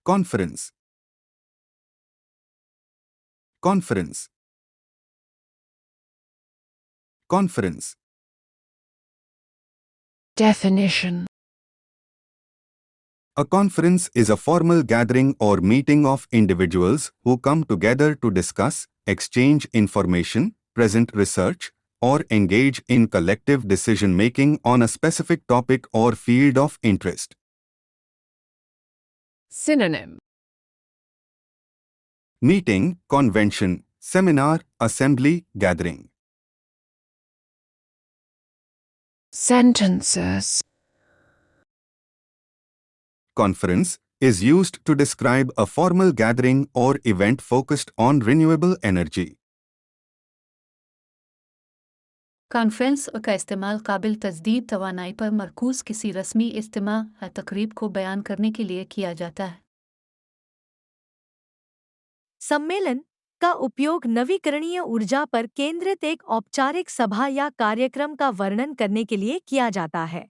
Conference. Conference. Conference. Definition. A conference is a formal gathering or meeting of individuals who come together to discuss, exchange information, present research, or engage in collective decision-making on a specific topic or field of interest. Synonym. Meeting, convention, seminar, assembly, gathering. Sentences. Conference is used to describe a formal gathering or event focused on renewable energy. Conference का इस्तेमाल काबिल तजदीद तवानाई पर मरकूज़ किसी रस्मी इज्तिमा या तकरीब को बयान करने के लिए किया जाता है। सम्मेलन का उपयोग नवीकरणीय ऊर्जा पर केंद्रित एक औपचारिक सभा या कार्यक्रम का वर्णन करने के लिए किया जाता है।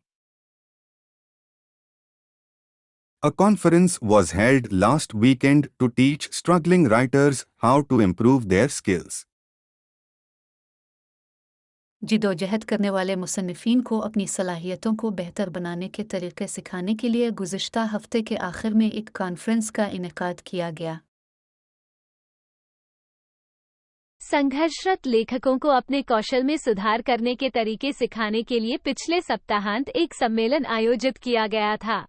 A conference was held last weekend to teach struggling writers how to improve their skills. जिदोजहद करने वाले मुसन्निफीन को अपनी सलाहियतों को बेहतर बनाने के तरीके सिखाने के लिए गुज़िश्ता हफ्ते के आखिर में एक कॉन्फ्रेंस का इनेकाद किया गया। संघर्षरत लेखकों को अपने कौशल में सुधार करने के तरीके सिखाने के लिए पिछले सप्ताहांत एक सम्मेलन आयोजित किया गया था।